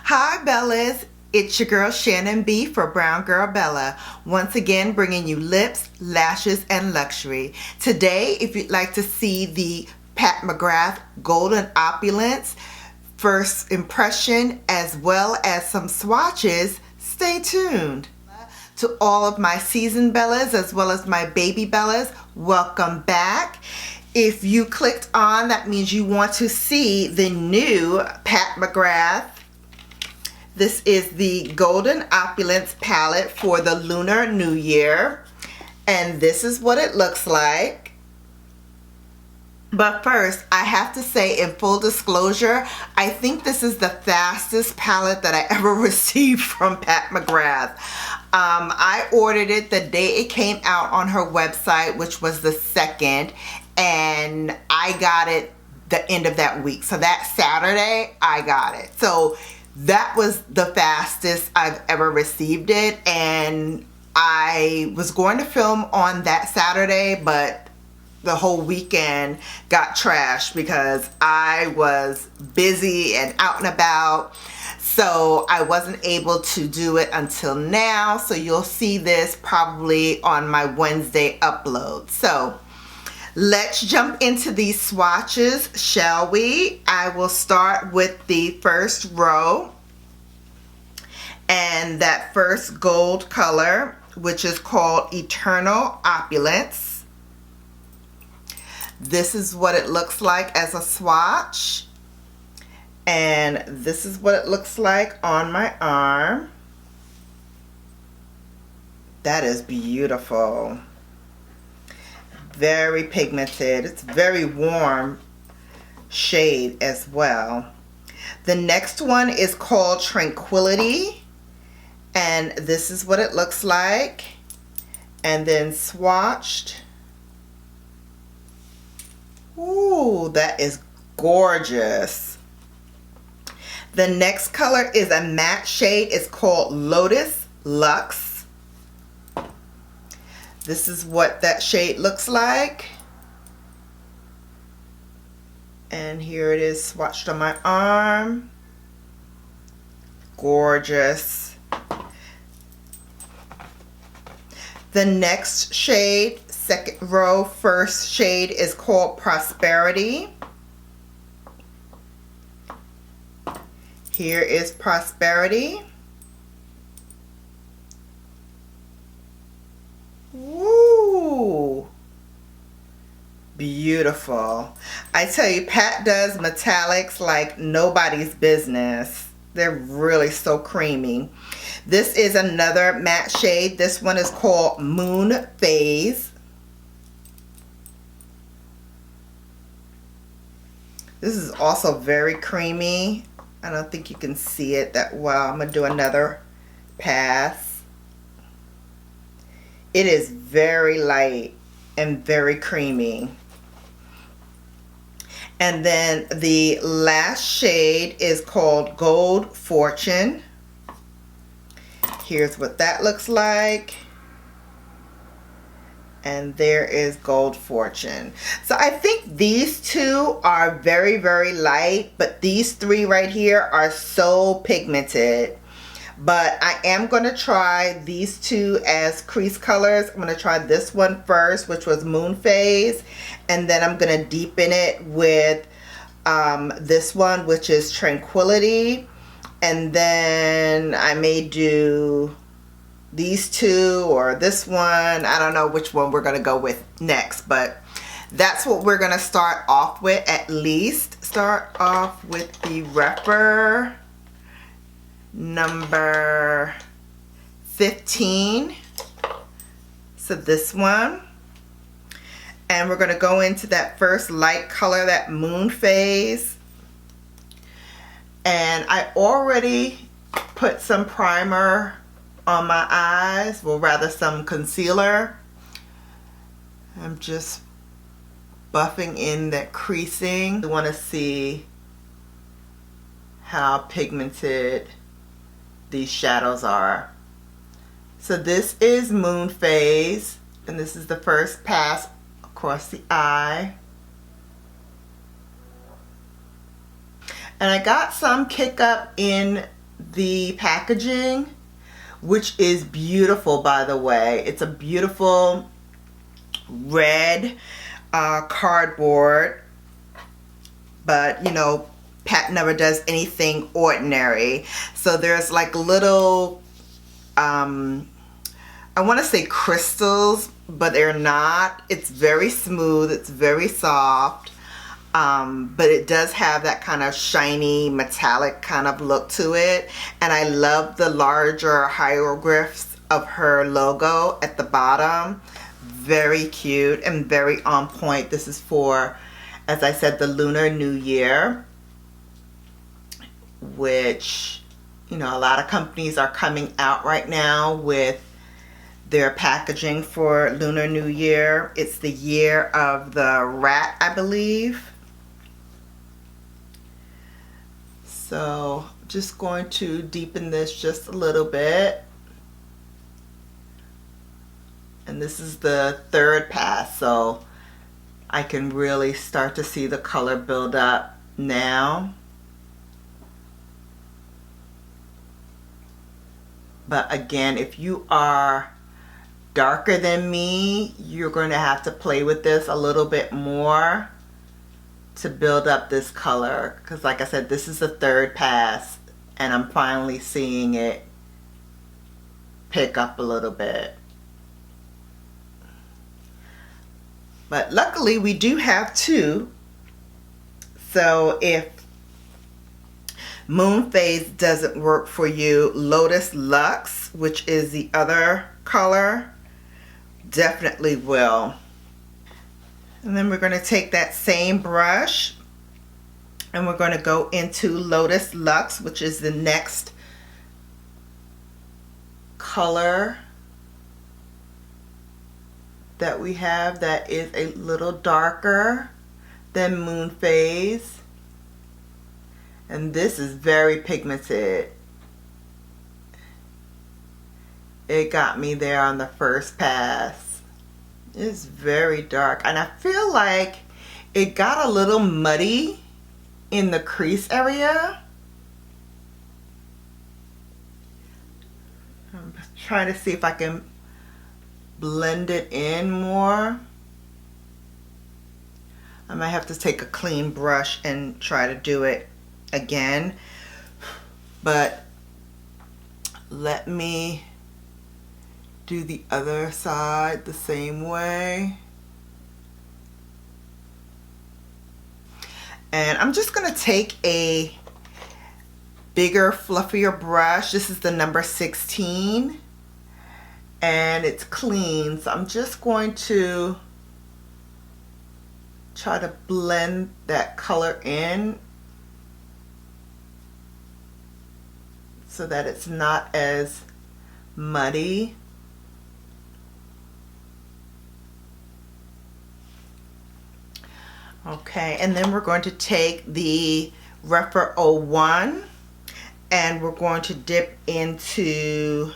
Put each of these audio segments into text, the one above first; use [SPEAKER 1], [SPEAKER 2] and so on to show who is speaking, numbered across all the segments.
[SPEAKER 1] Hi Bellas, it's your girl Shannon B for Brown Girl Bella. Once again bringing you lips, lashes, and luxury. Today, if you'd like to see the Pat McGrath Golden Opulence first impression as well as some swatches, stay tuned. To all of my seasoned Bellas as well as my baby Bellas, welcome back. If you clicked on, that means you want to see the new Pat McGrath. This is the Golden Opulence palette for the Lunar New Year. And this is what it looks like. But first, I have to say, in full disclosure, I think this is the fastest palette that I ever received from Pat McGrath. I ordered it the day it came out on her website, which was the 2nd, and I got it the end of that week. So that Saturday, I got it. So that was the fastest I've ever received it, and I was going to film on that Saturday, but the whole weekend got trashed because I was busy and out and about, so I wasn't able to do it until now. So you'll see this probably on my Wednesday upload. So let's jump into these swatches, shall we? I will start with the first row, and that first gold color, which is called Eternal Opulence. This is what it looks like as a swatch, and this is what it looks like on my arm. That is beautiful. Very pigmented. It's very warm shade as well. The next one is called Tranquility, and this is what it looks like, and then swatched. Ooh, that is gorgeous. The next color is a matte shade. It's called Lotus Luxe. This is what that shade looks like. And here it is swatched on my arm. Gorgeous. The next shade, second row, first shade, is called Prosperity. Here is Prosperity. Woo! Beautiful. I tell you, Pat does metallics like nobody's business. They're really so creamy. This is another matte shade. This one is called Moon Phase. This is also very creamy. I don't think you can see it that well. I'm going to do another pass. It is very light and very creamy. And then the last shade is called Gold Fortune. Here's what that looks like. And there is Gold Fortune. So I think these two are very, very light, but these three right here are so pigmented. But I am going to try these two as crease colors. I'm going to try this one first, which was Moon Phase, and then I'm going to deepen it with this one, which is Tranquility, and then I may do these two or this one. I don't know which one we're going to go with next, but that's what we're going to start off with. At least start off with the Repper number 15. So this one, and we're going to go into that first light color, that Moon Phase. And I already put some primer on my eyes, well, rather some concealer. I'm just buffing in that creasing. I want to see how pigmented these shadows are. So this is Moon Phase, and this is the first pass across the eye. And I got some kick up in the packaging, which is beautiful, by the way. It's a beautiful red cardboard, but you know, Pat never does anything ordinary. So there's like little I want to say crystals, but they're not. It's very smooth, it's very soft, but it does have that kind of shiny metallic kind of look to it. And I love the larger hieroglyphs of her logo at the bottom. Very cute and very on point. This is for, as I said, the Lunar New Year, which, you know, a lot of companies are coming out right now with their packaging for Lunar New Year. It's the year of the rat, I believe. So I'm just going to deepen this just a little bit. And this is the third pass, so I can really start to see the color build up now. But again, if you are darker than me, you're going to have to play with this a little bit more to build up this color, because like I said, this is the third pass and I'm finally seeing it pick up a little bit. But luckily we do have two, so if Moon Phase doesn't work for you, Lotus Lux, which is the other color, definitely will. And then we're going to take that same brush and we're going to go into Lotus Lux, which is the next color that we have that is a little darker than Moon Phase. And this is very pigmented. It got me there on the first pass. It's very dark, and I feel like it got a little muddy in the crease area. I'm trying to see if I can blend it in more. I might have to take a clean brush and try to do it again, but let me do the other side the same way. And I'm just going to take a bigger, fluffier brush. This is the number 16 and it's clean, so I'm just going to try to blend that color in so that it's not as muddy. Okay, and then we're going to take the Rephr 01 and we're going to dip into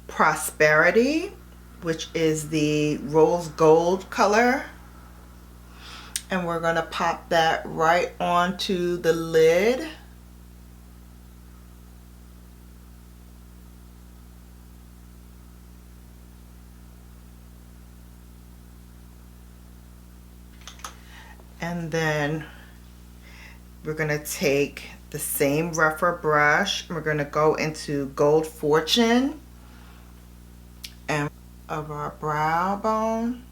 [SPEAKER 1] Prosperity, which is the rose gold color, and we're going to pop that right onto the lid. And then we're going to take the same Rephr brush and we're going to go into Gold Fortune and of our brow bone.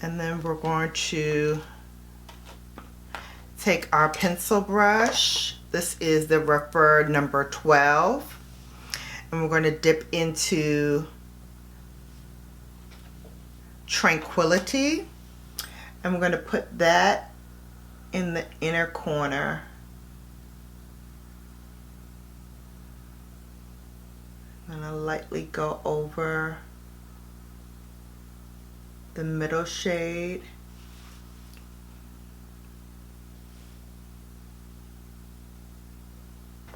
[SPEAKER 1] And then we're going to take our pencil brush. This is the Rephr number 12. And we're going to dip into Tranquility. And we're going to put that in the inner corner. I'm going to lightly go over the middle shade.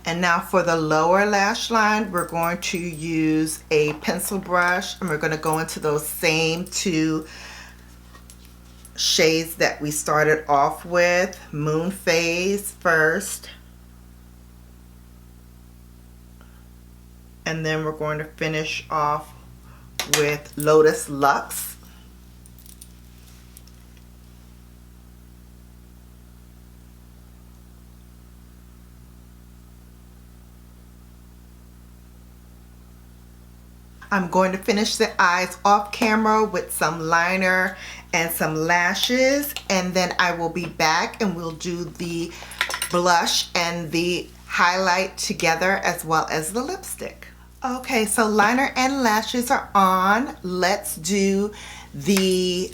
[SPEAKER 1] And now for the lower lash line, we're going to use a pencil brush, and we're going to go into those same two shades that we started off with. Moon Phase first, and then we're going to finish off with Lotus Luxe. I'm going to finish the eyes off camera with some liner and some lashes, and then I will be back and we'll do the blush and the highlight together as well as the lipstick. Okay, so liner and lashes are on. Let's do the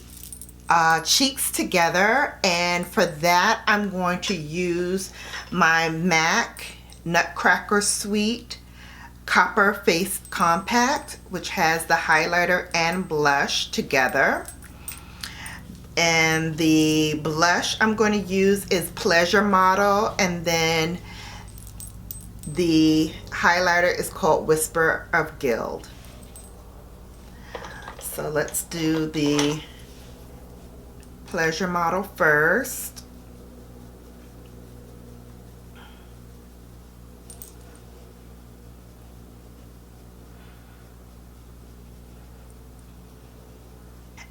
[SPEAKER 1] cheeks together, and for that I'm going to use my MAC Nutcracker Sweet Copper Face Compact, which has the highlighter and blush together. And the blush I'm going to use is Pleasure Model, and then the highlighter is called Whisper of Guild. So let's do the Pleasure Model first.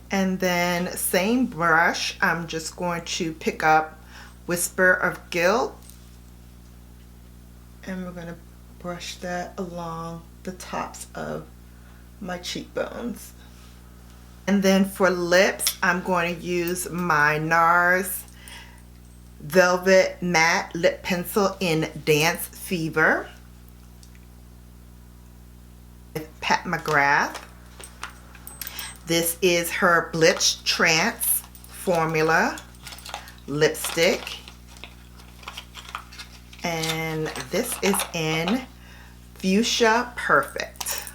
[SPEAKER 1] And then same brush, I'm just going to pick up Whisper of Guilt, and we're going to brush that along the tops of my cheekbones. And then for lips, I'm going to use my NARS Velvet Matte Lip Pencil in Dance Fever with Pat McGrath. This is her Blitz Trance Formula lipstick, and this is in Fuchsia Perfect.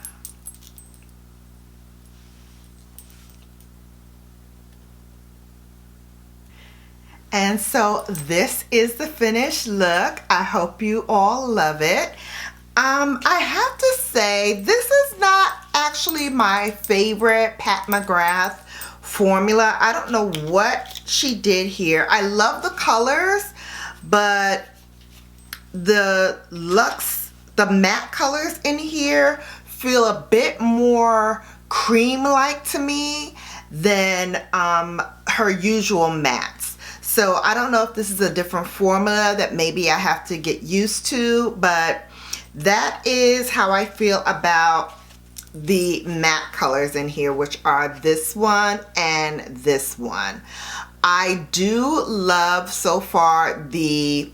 [SPEAKER 1] And so this is the finished look. I hope you all love it. I have to say, this is not actually my favorite Pat McGrath formula. I don't know what she did here. I love the colors, but the matte colors in here feel a bit more cream-like to me than her usual mattes. So I don't know if this is a different formula that maybe I have to get used to, but that is how I feel about the matte colors in here, which are this one and this one. I do love so far the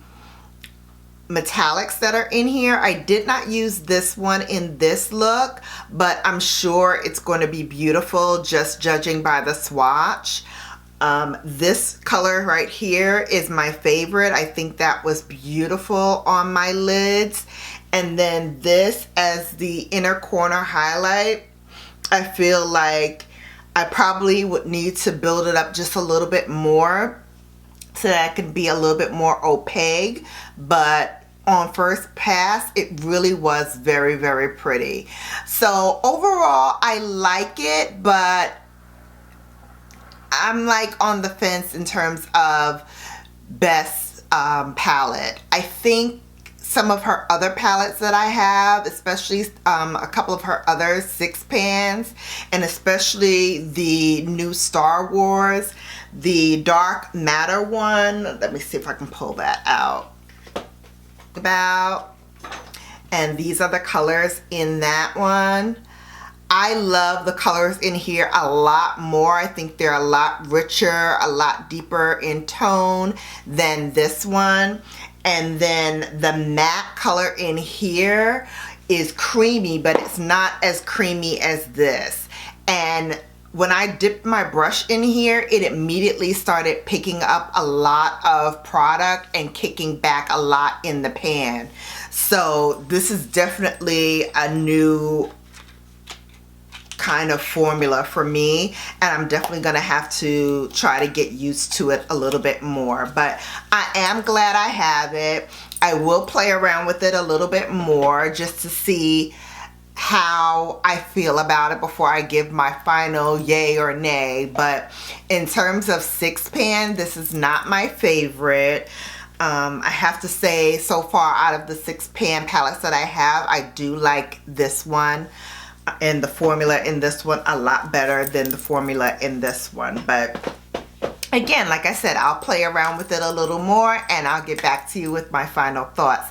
[SPEAKER 1] metallics that are in here. I did not use this one in this look, but I'm sure it's going to be beautiful just judging by the swatch. This color right here is my favorite. I think that was beautiful on my lids. And then this as the inner corner highlight, I feel like I probably would need to build it up just a little bit more so that it can be a little bit more opaque, but on first pass it really was very, very pretty. So overall I like it, but I'm like on the fence in terms of best palette. I think some of her other palettes that I have, especially a couple of her other 6 pans, and especially the new Star Wars, the Dark Matter one. Let me see if I can pull that out. And these are the colors in that one. I love the colors in here a lot more. I think they're a lot richer, a lot deeper in tone than this one. And then the matte color in here is creamy, but it's not as creamy as this. And when I dipped my brush in here, it immediately started picking up a lot of product and kicking back a lot in the pan. So this is definitely a new kind of formula for me, and I'm definitely gonna have to try to get used to it a little bit more. But I am glad I have it. I will play around with it a little bit more just to see how I feel about it before I give my final yay or nay. But in terms of 6-pan, this is not my favorite. I have to say, so far out of the 6-pan palettes that I have, I do like this one and the formula in this one a lot better than the formula in this one. But again, like I said, I'll play around with it a little more and I'll get back to you with my final thoughts.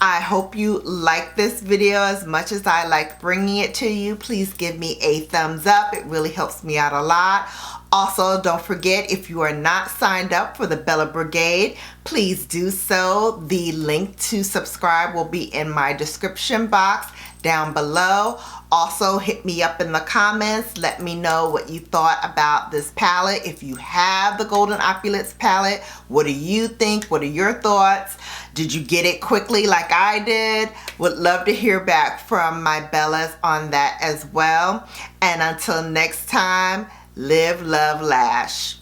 [SPEAKER 1] I hope you like this video as much as I like bringing it to you. Please give me a thumbs up. It really helps me out a lot. Also, don't forget, if you are not signed up for the Bella Brigade, please do so. The link to subscribe will be in my description box down below. Also, hit me up in the comments. Let me know what you thought about this palette. If you have the Golden Opulence palette, what do you think? What are your thoughts? Did you get it quickly like I did? Would love to hear back from my Bellas on that as well. And until next time, live, love, lash.